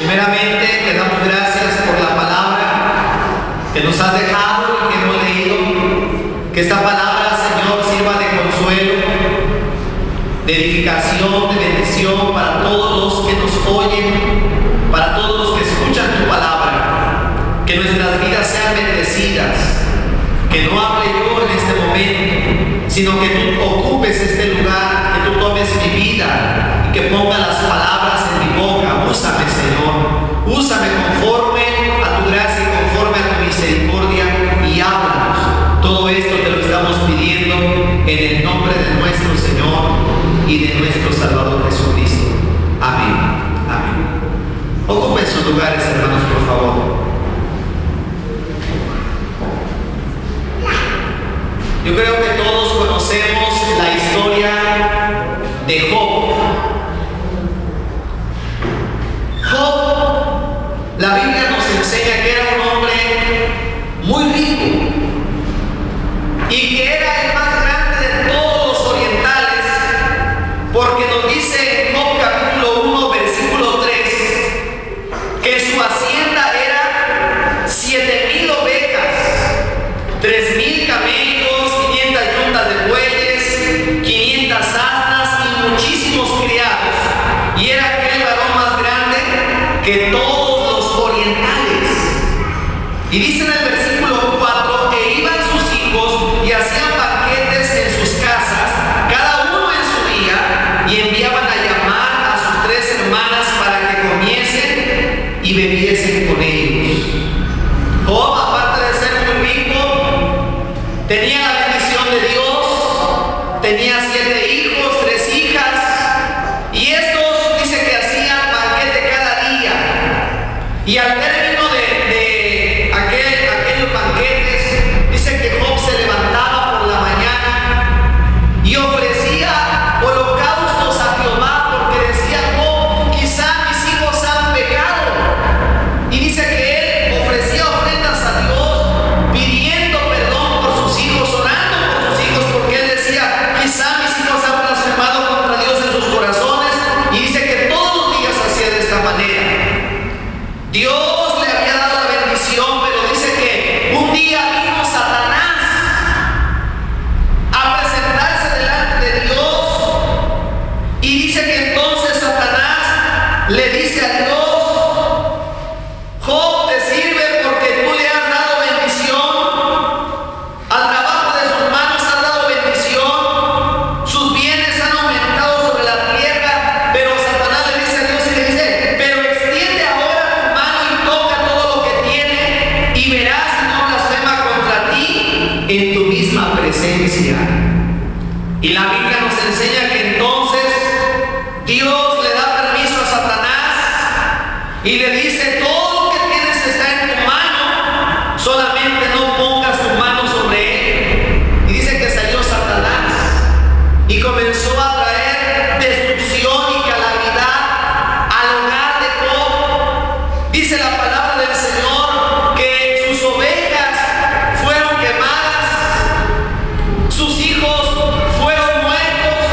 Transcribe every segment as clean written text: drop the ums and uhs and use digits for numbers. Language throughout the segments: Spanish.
Primeramente, te damos gracias por la palabra que nos has dejado y que hemos leído. Que esta palabra, Señor, sirva de consuelo, de edificación, de bendición para todos los que nos oyen, para todos los que escuchan tu palabra. Que nuestras vidas sean bendecidas. Que no hable yo en este momento, sino que tú ocupes este lugar, que tú tomes mi vida y que pongas las palabras en mi boca. Úsame, Señor, úsame conforme a tu gracia y conforme a tu misericordia y háblanos. Todo esto te lo estamos pidiendo en el nombre de nuestro Señor y de nuestro Salvador Jesucristo. Amén. Amén. Ocupen sus lugares, hermanos, por favor. Yo creo que todos conocemos la historia de Job. Job, la Biblia nos enseña que era un hombre muy rico y que era el más grande de todos los orientales, porque nos dice en Job capítulo 1, versículo 3, que su hacienda era 7,000 ovejas, 3,000 camellos, 500 yuntas de bueyes, 500 asnas y muchísimos criados, y era aquel varón más grande que todos los orientales. Y dice en el versículo 4, e iban sus hijos y hacían banquetes en sus casas, cada uno en su día, y enviaban a llamar a sus 3 hermanas para que comiesen y bebiesen con ellos. Job, aparte de ser muy rico, tenía la bendición de Dios, tenía 7 hijos, 3 hijas, y estos dice que hacían banquete cada día. Y al término de aquellos banquetes, dice que Job se levantaba por la mañana y ofrecía holocaustos a Jehová, porque decía Job, quizá mis hijos han pecado. Y dice que él ofrecía ofrendas a Dios, pidiendo perdón por sus hijos, orando por sus hijos, porque él decía, quizá mis hijos han blasfemado contra Dios en sus corazones. Y dice que todos los días hacía de esta manera. Dios le había dado la bendición, pero dice que un día vino Satanás a presentarse delante de Dios, y dice que entonces Satanás le dice a Dios, Job te sirve porque tú le has dado bendición, al trabajo de sus manos has dado bendición, sus bienes han aumentado sobre la tierra. Pero Satanás le dice a Dios y le dice, pero extiende ahora tu mano y toca todo lo que tiene, y verás si no blasfema contra ti en tu misma presencia. Y la Biblia nos enseña que entonces Dios le da permiso a Satanás y le dice, todo lo que tienes está en tu mano, solamente no pongas tu mano sobre él. Y dice que salió Satanás y comenzó a traer destrucción y calamidad al hogar de Job. Dice la palabra del Señor que sus ovejas fueron quemadas, sus hijos fueron muertos,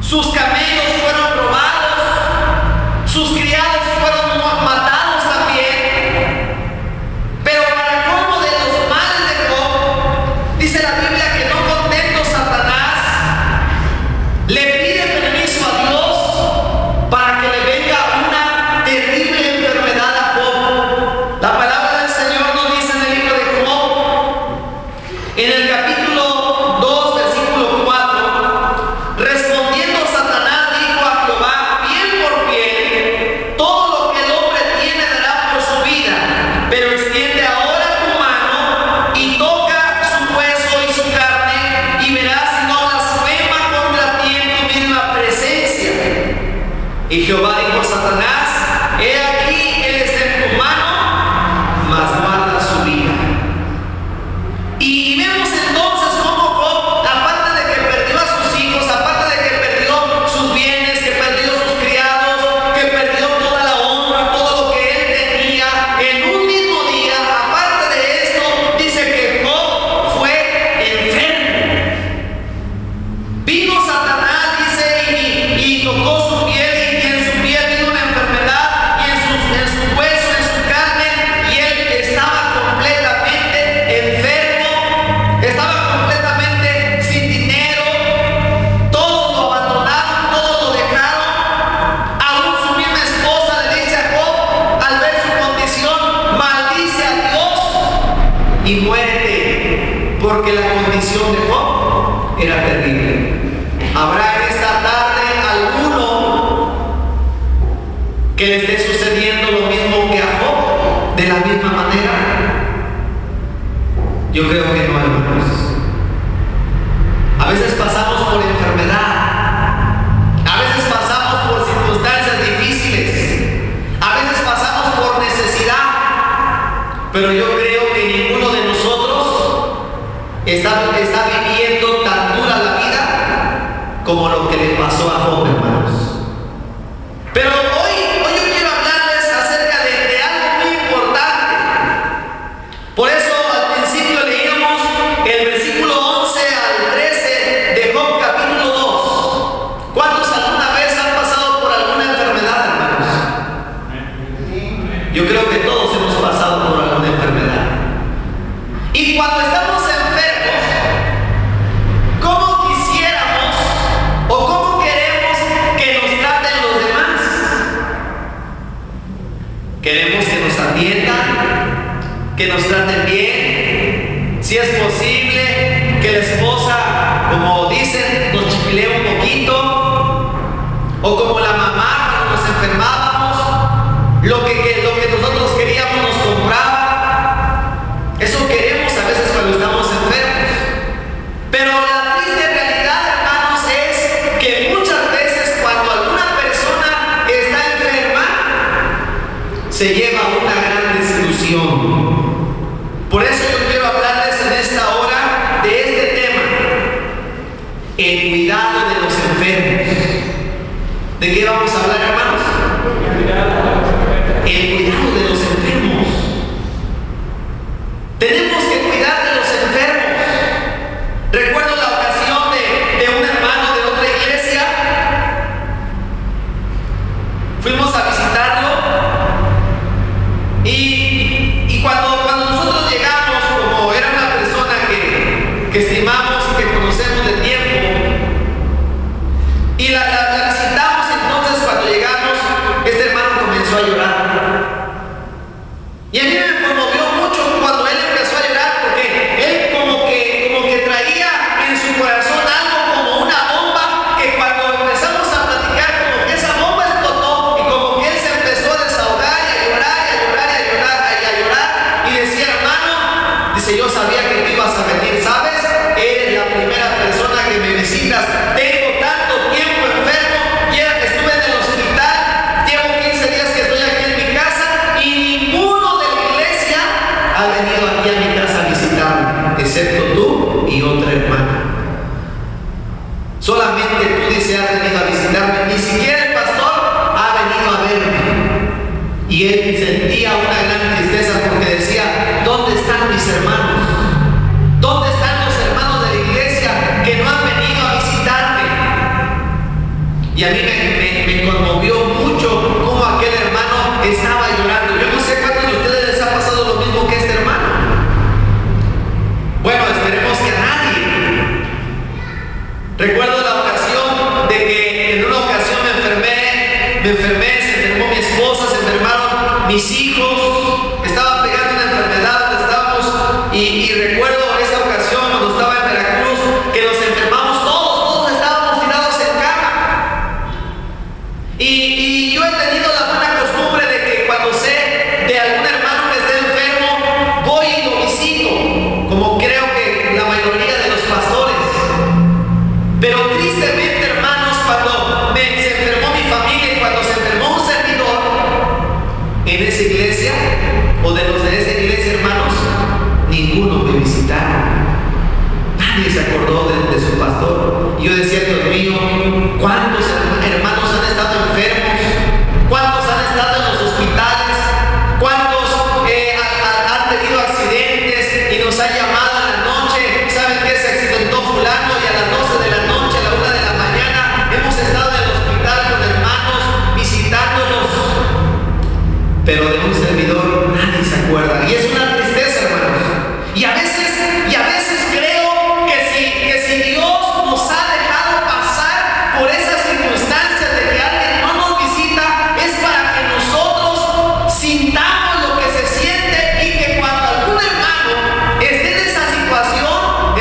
sus camellos fueron robados, sus criados fueron matados porque la condición de Job era terrible. ¿Habrá en esta tarde alguno que le esté sucediendo lo mismo que a Job, de la misma manera? Yo creo que no, hermanos. A veces pasamos por enfermedad, a veces pasamos por circunstancias difíciles, a veces pasamos por necesidad, pero yo creo que ninguno de nosotros está viviendo tan dura la vida como lo que le pasó a Job, hermanos. Pero hoy yo quiero hablarles acerca de algo muy importante. Por eso al principio leíamos el versículo 11 al 13 de Job capítulo 2. ¿Cuántos alguna vez han pasado por alguna enfermedad, hermanos? Yo creo que todos hemos pasado por alguna enfermedad. Y cuando estamos enfermos, ¿cómo quisiéramos o cómo queremos que nos traten los demás? Queremos que nos atiendan, que nos traten bien. Si es posible, que la esposa, como dicen, nos chipilee un poquito, o como la mamá cuando nos enfermábamos, lo que nosotros queríamos nos compraba. Eso queremos a veces cuando estamos enfermos. Pero la triste realidad, hermanos, es que muchas veces cuando alguna persona está enferma, se lleva una gran desilusión. Por eso yo quiero hablarles en esta hora de este tema: el cuidado de los enfermos. ¿De qué vamos a hablar, hermanos? El cuidado de los enfermos. Tenemos que cuidar de los enfermos. Recuerdo la ocasión de un hermano de otra iglesia. Fuimos a visitarlo y cuando nosotros llegamos, como era una persona que estimamos y que conocemos de tiempo, y la visitamos, entonces cuando llegamos, este hermano comenzó a llorar. Y a mí me conmovió mucho cuando él empezó a llorar, porque él como que traía en su corazón algo como una bomba, que cuando empezamos a platicar, como que esa bomba explotó y como que él se empezó a desahogar y a llorar y a llorar y a llorar y a llorar. Y decía: hermano, dice, yo sabía que tú ibas a venir, ¿sabes? Eres la primera persona que me visitas. Tengo tanto tiempo enfermo, ya estuve en el hospital, llevo 15 días que estoy aquí en mi casa y ninguno de la iglesia ha venido aquí a mi casa a visitarme, excepto tú y otra hermana. Solamente tú, dice, has venido a visitarme, ni siquiera el pastor ha venido a verme. Y él sentía una gran tristeza porque decía: ¿dónde están mis hermanos? ¿Dónde están los hermanos de la iglesia que no han venido a visitarme? Y a mí me conmovió mucho cómo aquel hermano estaba llorando. Yo no sé cuántos de ustedes les ha pasado lo mismo que este hermano. Bueno, esperemos que a nadie. Recuerdo la ocasión de que en una ocasión me enfermé, se enfermó mi esposa, se enfermaron mis hijos, estaba pegando una enfermedad donde estábamos, y recuerdo esa ocasión cuando estaba en Veracruz, que nos enfermamos todos estábamos tirados en cama. Y yo he tenido la buena costumbre de que cuando sé de algún hermano que esté enfermo, voy y lo visito, como creo que la mayoría de los pastores. Pero tristemente, hermanos, cuando se enfermó mi familia y cuando se enfermó un servidor en esa iglesia, o de los de esa iglesia, hermanos, ninguno me visitaron. Nadie se acordó de su pastor. Y yo decía: Dios mío, ¿cuántos hermanos han estado enfermos? ¿Cuántos han estado en los hospitales? ¿Cuántos han tenido accidentes y nos han llamado a la noche? ¿Saben qué? Se accidentó fulano, y a las 12 de la noche, a la 1 de la mañana, hemos estado en el hospital con hermanos visitándolos. Pero de un servidor nadie se acuerda. Y es una tristeza, hermanos. Y a veces creo que si Dios nos ha dejado pasar por esas circunstancias de que alguien no nos visita, es para que nosotros sintamos lo que se siente, y que cuando algún hermano esté en esa situación,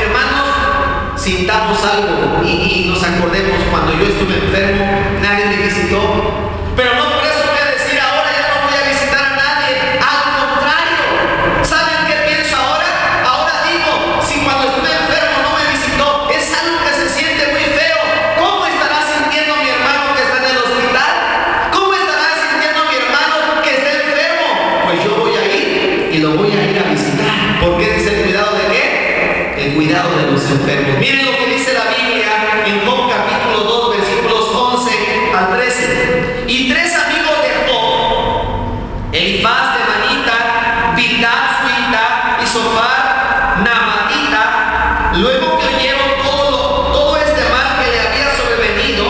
enfermos. Miren lo que dice la Biblia en Job capítulo 2, versículos 11 al 13. Y 3 amigos de Job, Elifaz de Manita, Bildad suita y Sofar Naamatita, luego que oyeron todo este mal que le había sobrevenido,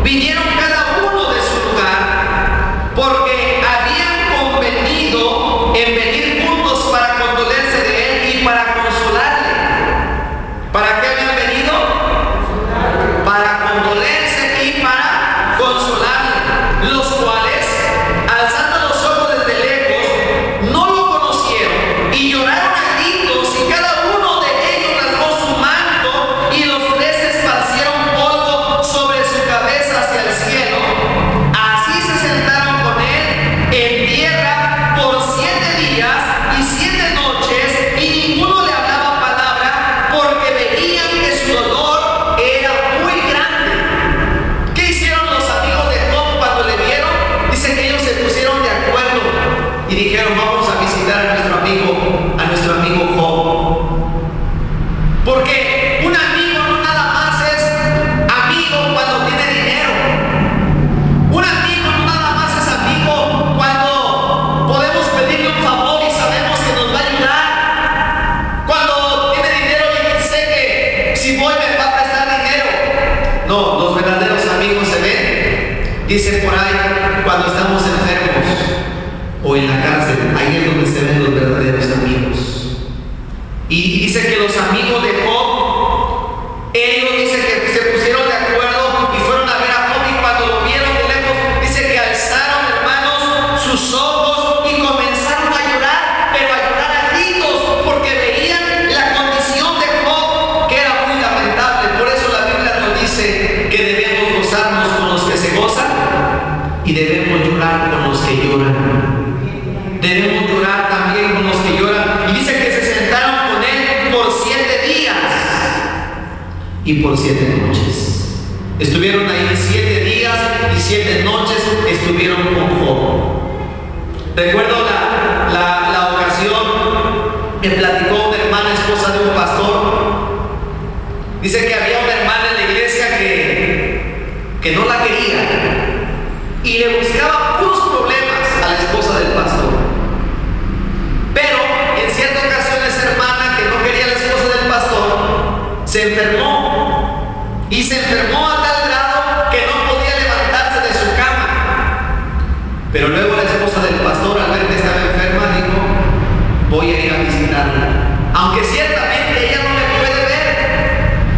vinieron cada uno de su lugar, porque habían convenido en venir juntos para condolerse de él y para consolarle. ¿Para qué habían venido? Para condolerse y para consolarle, los cuales, alzando los ojos desde lejos, no lo conocieron y lloraron a gritos, y cada uno de ellos rasgó su manto, y los 3 esparcieron polvo sobre su cabeza hacia el cielo. Así se sentaron con él en tierra por 7 días y 7 noches, y ninguno le hablaba palabra, porque veían que su dolor era muy grande. ¿Qué hicieron los amigos de Job cuando le vieron? Dice que ellos se pusieron de acuerdo y dijeron: vamos a visitar a nuestro amigo Job. Porque un amigo no nada más es amigo cuando tiene dinero. Un amigo no nada más es amigo cuando podemos pedirle un favor y sabemos que nos va a ayudar. Cuando tiene dinero y sé que si voy me va a prestar dinero. No, los verdaderos amigos se ven, dicen por ahí, cuando estamos enfermos o en la cárcel. Ahí es donde se ven los verdaderos amigos. Y dice que los amigos de Job, ellos dicen que se pusieron de acuerdo y fueron a ver a Job, y cuando lo vieron de lejos, dice que alzaron, hermanos, sus ojos y comenzaron a llorar, pero a llorar a gritos, porque veían la condición de Job, que era muy lamentable. Por eso la Biblia nos dice que debemos gozarnos con los que se gozan y debemos llorar con los que lloran. Debemos llorar también con los que lloran. Y dice que se sentaron con él por 7 días y por 7 noches. Estuvieron ahí 7 días y 7 noches estuvieron con Job. Recuerdo la ocasión que platicó una hermana, esposa de un pastor. Dice que había una hermana en la iglesia que no la quería y le buscaba puros problemas a la esposa del pastor. Pero en cierta ocasión esa hermana que no quería a la esposa del pastor se enfermó, y se enfermó a tal grado que no podía levantarse de su cama. Pero luego la esposa del pastor, al ver que estaba enferma, dijo: voy a ir a visitarla, aunque ciertamente ella no me puede ver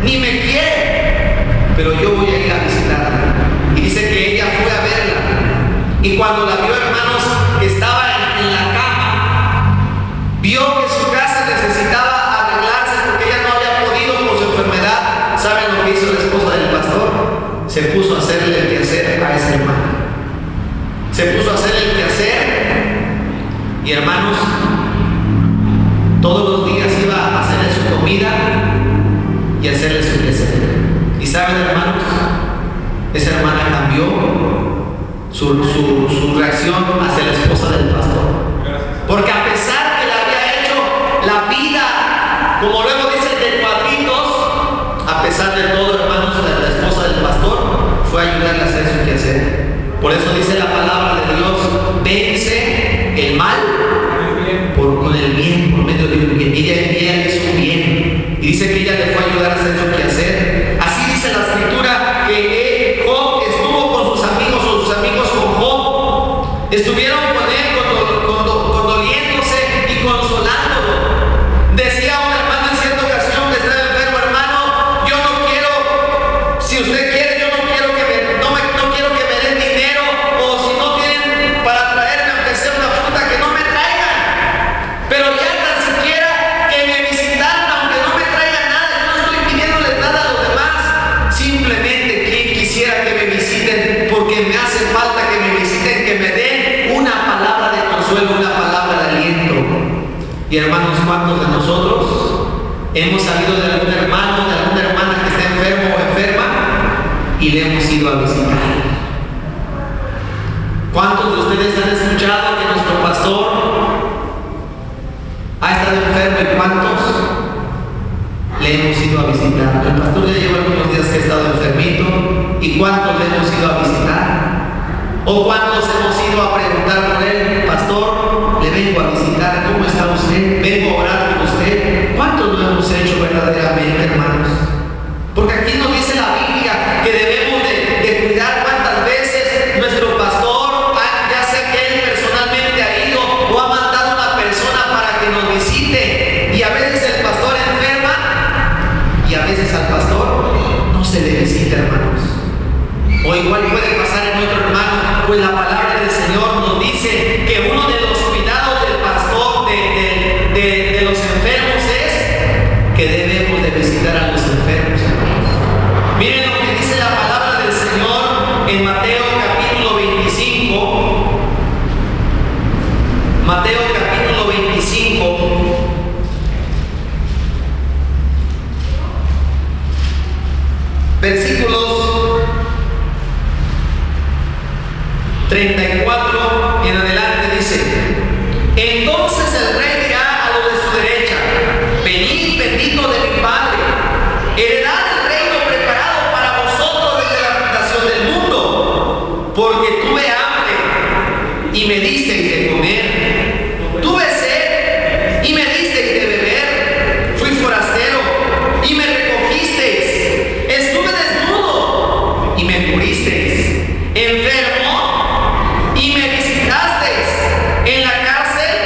ni me quiere, pero yo voy a ir a visitarla. Y dice que ella fue a verla, y cuando la vio, hermanos, que estaba en la cama, vio que su casa necesitaba arreglarse porque ella no había podido por su enfermedad. ¿Saben lo que hizo la esposa del pastor? Se puso a hacerle el quehacer a esa hermana. Se puso a hacerle el quehacer, y hermanos, todos los días iba a hacerle su comida y hacerle su quehacer. Y saben, hermanos, esa hermana cambió su reacción hacia la esposa del pastor. Porque a pesar que le había hecho la vida, como luego dicen, de cuadritos, a pesar de todo, hermanos, la esposa del pastor fue a ayudarle a hacer su quehacer. Por eso dice la palabra de Dios: vence el mal con el bien, por medio de un bien. Ella hizo un bien, y dice que ella le fue a ayudar a hacer su quehacer. Así dice la escritura que Job estuvo con sus amigos, o sus amigos con Job, estuvieron con él condoliéndose y consolándolo. Decía una hermana en cierta ocasión que estaba enfermo: hermano, yo no quiero, si usted quiere, yo no quiero no quiero que me den dinero, o si no tienen para traerme aunque sea una fruta, que no me traigan, pero ya tan siquiera que me visitaran, aunque no me traigan nada. Yo no estoy pidiéndoles nada a los demás, simplemente quien quisiera que me visiten, porque me hace falta que me visiten, que me den una palabra de consuelo, una palabra de aliento. Y hermanos, ¿cuántos de nosotros hemos sabido de algún hermano, de alguna hermana que está enfermo o enferma y le hemos ido a visitar? ¿Cuántos de ustedes han escuchado que nuestro pastor ha estado enfermo, y cuántos le hemos ido a visitar? El pastor ya lleva algunos días que ha estado enfermito. ¿Y cuántos le hemos ido a visitar? ¿O cuántos hemos ido a preguntar por él? Pastor, le vengo a visitar, ¿cómo está usted? Vengo a orar por usted. ¿Cuántos lo hemos hecho verdaderamente, hermanos? Porque aquí nos dice la Biblia que debemos de cuidar cuántas veces nuestro pastor, ya sea que él personalmente ha ido o ha mandado una persona para que nos visite, y a veces el pastor enferma y a veces al pastor no se le visita, hermanos. O igual puede pasar en otro hermano, pues la palabra del Señor nos dice que uno de los cuidados del pastor de los enfermos es que debemos de visitar a los enfermos, hermanos. Miren lo que dice la palabra del Señor en Mateo capítulo 25. Mateo capítulo 25. Versículos 34 en adelante dice: entonces el rey dirá a los de su derecha: venid, bendito de mi Padre, heredad el reino preparado para vosotros desde la fundación del mundo, porque tuve hambre y me disteis de comer, tuve sed y me disteis de beber, fui forastero y me recogisteis, estuve desnudo y me cubristeis, enfermo y me visitasteis, en la cárcel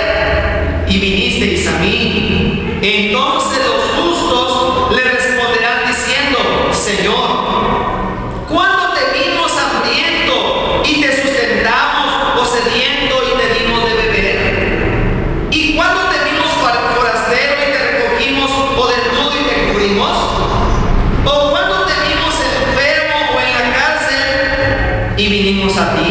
y vinisteis a mí. Entonces los justos le responderán diciendo: Señor, ¿cuándo te vimos hambriento y te sustentamos, o sediento y te dimos de beber? ¿Y cuándo te vimos forastero y te recogimos, o desnudo y te cubrimos? ¿O cuándo te vimos enfermo o en la cárcel y vinimos a ti?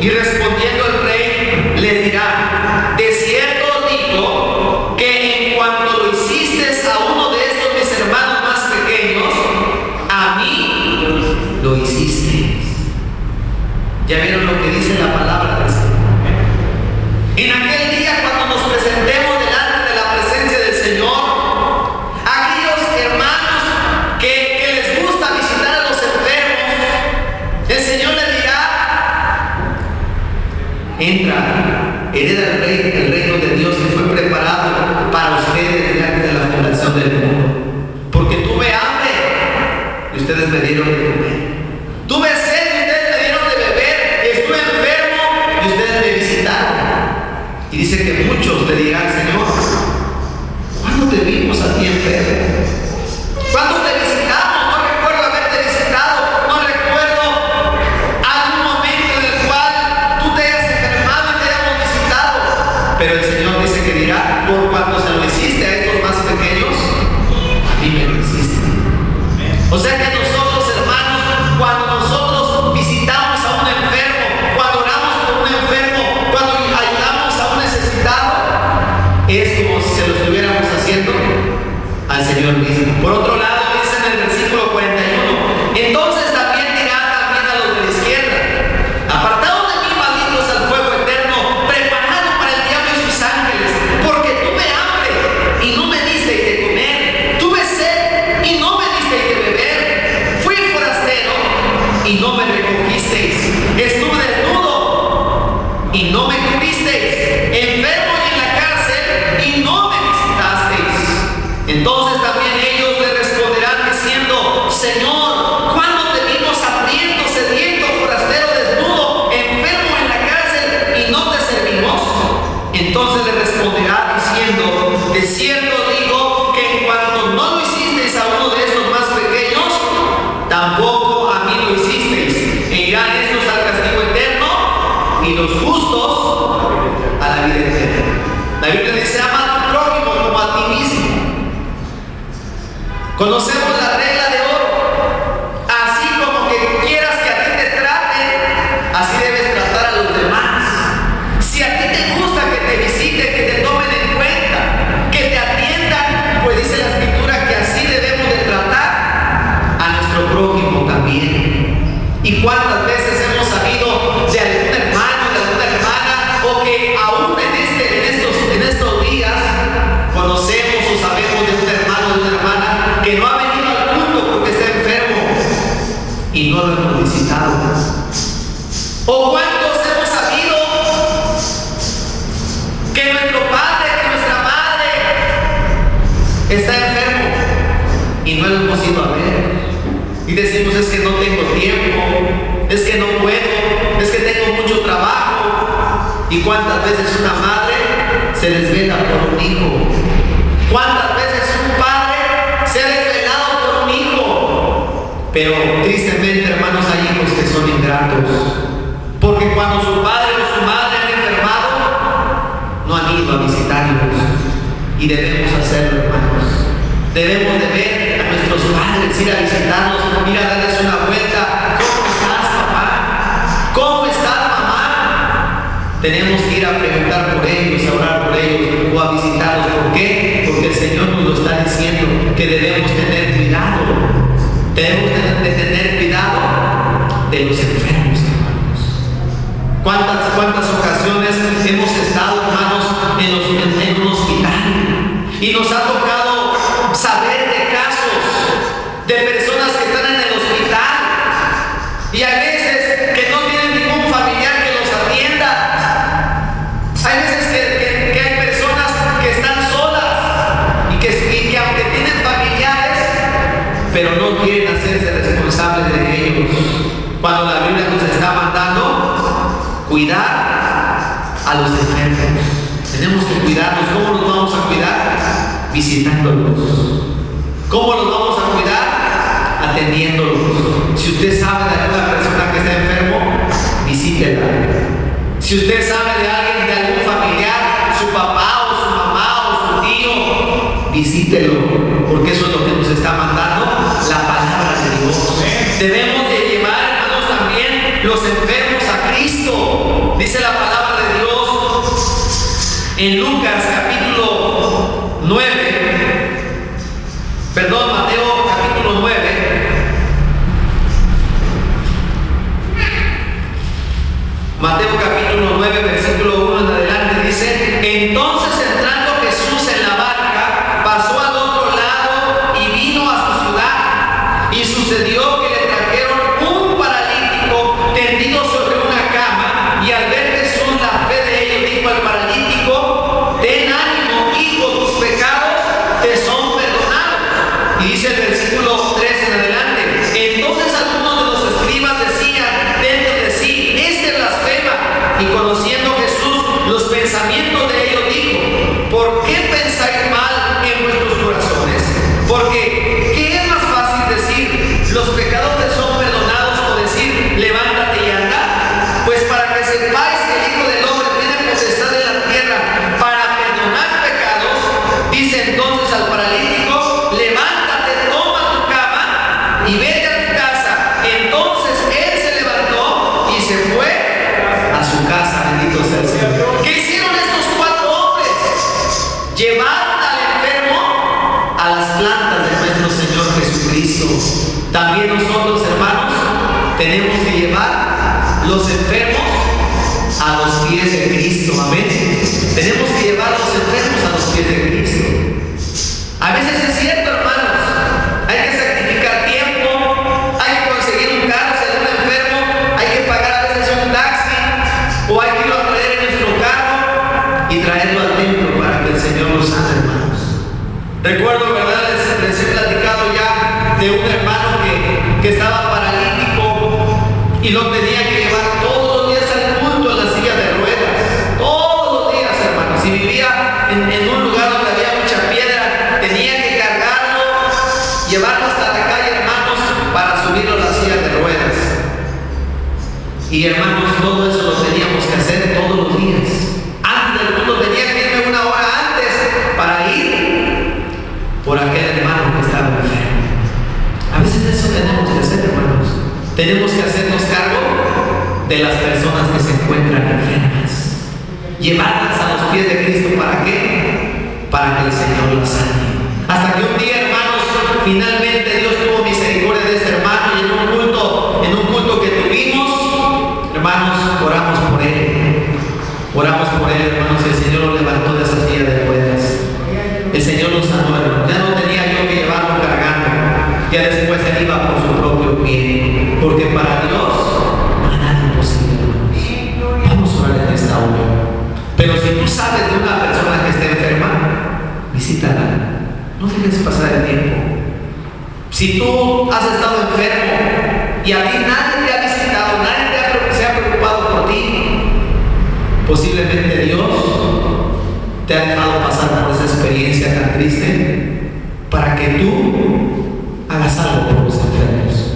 Y respondiendo el rey les dirá: de cierto os digo que en cuanto lo hiciste a uno de estos mis hermanos más pequeños, a mí lo hiciste. ¿Ya vieron lo que dice la palabra del Señor? En aquel día, cuando nos presentemos delante de la presencia del Señor, aquellos hermanos que les gusta visitar a los enfermos, el Señor les dirá: entra, hereda el reino de Dios que fue preparado para ustedes desde antes de la fundación del mundo. Porque tuve hambre y ustedes me dieron de comer, tuve sed y ustedes me dieron de beber, estuve enfermo y ustedes me visitaron. Y dice que muchos le dirán: Señor, ¿cuándo te vimos a ti enfermo? ¿Cuándo te visitamos? No recuerdo haberte visitado, no recuerdo algún momento en el cual tú te hayas enfermado y te hayamos visitado. Pero el Señor dice que dirá: por cuanto se lo hiciste a estos más pequeños, a mí me lo hiciste. O sea que nosotros, hermanos, cuando nosotros visitamos a un enfermo, cuando oramos por un enfermo, cuando ayudamos a un necesitado, es como si se lo estuviéramos haciendo al Señor mismo. Por otro lado, dice en el versículo 41: entonces también dirá también a los de la izquierda: apartados de mí, malditos, al fuego eterno, preparado para el diablo y sus ángeles, porque tuve hambre y no me disteis de comer, tuve sed y no me disteis de beber, fui forastero y no me recogisteis, estuve desnudo y no me cubristeis, enfermo y en la cárcel y no me visitasteis. Entonces también ellos le responderán diciendo: Señor, ¿cuándo te vimos hambriento, sediento, forastero, desnudo, enfermo en la cárcel y no te servimos? Entonces le responderá diciendo: de cierto digo que en cuanto no lo hicisteis a uno de estos más pequeños, tampoco a mí lo hicisteis. E irán estos al castigo eterno y los justos a la vida eterna. La Biblia dice: ama a tu prójimo como a ti mismo. Conocemos la regla de oro: así como que quieras que a ti te traten, así debes tratar a los demás. Si a ti te gusta que te visiten, que te tomen en cuenta, que te atiendan, pues dice la Escritura que así debemos de tratar a nuestro prójimo también. ¿Y cuántas veces hemos sabido de algún hermano, de alguna hermana, o que aún en estos días conocemos o sabemos de un hermano, de una hermana lo hemos ido a ver. Y decimos, es que no tengo tiempo, es que no puedo, es que tengo mucho trabajo. ¿Y cuántas veces una madre se desvela por un hijo? ¿Cuántas veces un padre se ha desvelado por un hijo? Pero tristemente, hermanos, hay hijos que son ingratos, porque cuando su padre o su madre han enfermado, no han ido a visitarlos. Y debemos hacerlo, hermanos. Debemos de ver a nuestros padres, ir a visitarlos, ir a darles una vuelta. ¿Cómo estás, papá? ¿Cómo estás, mamá? Tenemos que ir a preguntar por ellos, a orar por ellos o a visitarlos. ¿Por qué? Porque el Señor nos lo está diciendo, que debemos tener cuidado. Debemos de tener cuidado de los enfermos, hermanos. ¿Cuántas ocasiones hemos estado, hermanos, en un hospital? Y nos ha tocado saber de casos de personas que están en el hospital y a veces que no tienen ningún familiar que los atienda. Hay veces que hay personas que están solas y que aunque tienen familiares, pero no quieren hacerse responsables de ellos. Cuando la Biblia nos está mandando cuidar a los enfermos. Tenemos que cuidarnos. ¿Cómo nos vamos a cuidar? Visitándolos. ¿Cómo los vamos a cuidar? Atendiéndolos. Si usted sabe de alguna persona que está enfermo, visítela. Si usted sabe de alguien, de algún familiar, su papá o su mamá o su tío, visítelo, porque eso es lo que nos está mandando la palabra de Dios. Debemos de llevar, hermanos, también los enfermos a Cristo. Dice la palabra de Dios en Lucas capítulo 9, Mateo capítulo 9, Mateo capítulo 9, versículo 1 en adelante dice: entonces entrando Jesús en la barca, pasó al otro lado y vino a su ciudad. Y sucedió que le trajeron un paralítico tendido sobre una cama, y al ver Jesús la fe de ellos, dijo al paralítico: ten ánimo, hijo, tus pecados te son perdonados. Y dice el versículo 3 en adelante: entonces algunos de los escribas decían dentro de sí: este blasfema. Y conociendo Jesús los pensamientos de ellos, dijo: ¿por qué pensáis mal en vuestros corazones? Porque ¿qué es más fácil decir: los pecados te son perdonados, o decir: levántate y anda? Pues para que sepáis que el Hijo del Hombre tiene potestad de la tierra para perdonar pecados, dice entonces al paralítico: levántate, toma tu cama y vete a tu casa. Entonces él se levantó y se fue a su casa. Bendito sea el Señor. ¿Qué hicieron estos 4 hombres? Llevaron al enfermo a las plantas de nuestro Señor Jesucristo. También nosotros, hermanos, tenemos que llevar los enfermos a los pies de Cristo. Amén. Tenemos que llevar a los enfermos a los pies de Cristo. A veces es cierto, hermanos, hay que sacrificar tiempo, hay que conseguir un carro si hay un enfermo, hay que pagar a veces un taxi, o hay que irlo a traer en nuestro carro y traerlo al templo para que el Señor nos sane, hermanos. Recuerdo, ¿verdad? Les he platicado ya de un hermano que estaba paralítico y lo tenía que llevar todos los días al culto en la silla de ruedas. Todos los días, hermanos. Si vivía en un lugar donde había mucha piedra, tenía que cargarlo, llevarlo hasta la calle, hermanos, para subirlo a la silla de ruedas. Y, hermanos, todo eso lo teníamos que hacer todos los días. Antes del culto tenía que irme 1 hora antes para ir por aquel hermano que estaba enfermo. A veces eso tenemos que hacer, hermanos. Tenemos que hacernos cargo de las personas que se encuentran enfermas. Llevarlas a los pies de Cristo. ¿Para qué? Para que el Señor las sane. Hasta que un día, hermanos, finalmente Dios tuvo misericordia de este hermano, y en un culto que tuvimos, hermanos, oramos por él. Oramos por él, hermanos, y el Señor lo levantó de esa silla de ruedas. El Señor lo sanó, hermanos. Ya no tenía yo que llevarlo cargando. Ya después él iba por su propio pie. Porque para Dios no hay nada imposible, hermanos. Vamos a orar en esta hora. Pero si tú sabes de una persona que esté enferma, visítala. No dejes pasar el tiempo. Si tú has estado enfermo y a ti nadie te ha visitado, nadie se ha preocupado por ti, posiblemente Dios te ha dejado pasar por esa experiencia tan triste para que tú hagas algo por los enfermos,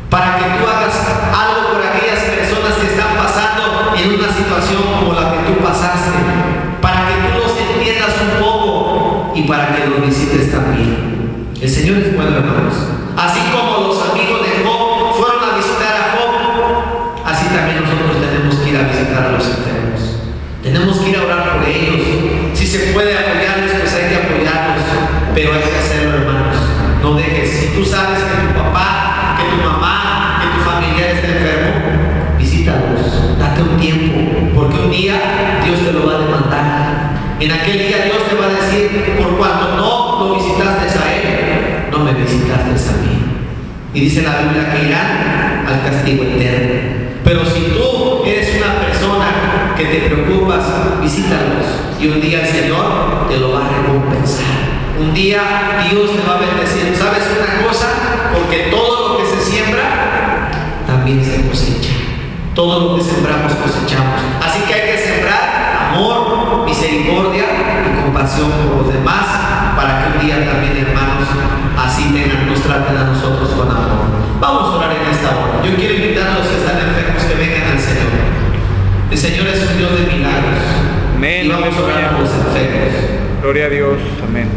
para que tú hagas algo por aquellas personas que están pasando en una situación como la que tú pasaste, para que tú los entiendas un poco y para que los visites también. El Señor es bueno, hermanos. Así como los amigos de Job fueron a visitar a Job, así también nosotros tenemos que ir a visitar a los enfermos. Tenemos que ir a orar por ellos. Si se puede apoyarlos, pues hay que apoyarlos, pero hay que hacerlo, hermanos. No dejes. Si tú sabes que tu papá, que tu mamá, que tu familiar está enfermo, visítalos. Date un tiempo, porque un día Dios te lo va a demandar. En aquel día Dios te va a decir: por cuanto no lo visitaste a él, no me visitaste a mí. Y dice la Biblia que irán al castigo eterno. Pero si tú eres una persona que te preocupas, visítalos, y un día el Señor te lo va a recompensar. Un día Dios te va a bendecir. ¿Sabes una cosa? Porque todo lo que se siembra también se cosecha. Todo lo que sembramos cosechamos. Así que hay que sembrar amor, misericordia y compasión por los demás, para que un día también, hermanos, así nos traten a nosotros con amor. Vamos a orar en esta hora. Yo quiero invitar a los que están enfermos que vengan al Señor. El Señor es un Dios de milagros. Amén. Y vamos a orar por los enfermos. Gloria a Dios. Amén.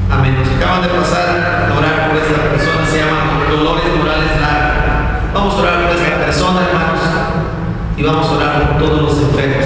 Amén. Nos acaban de pasar a orar por esta persona. Se llama Dolores Morales Lara. Vamos a orar por esta persona, hermanos. Y vamos a orar por todos los enfermos.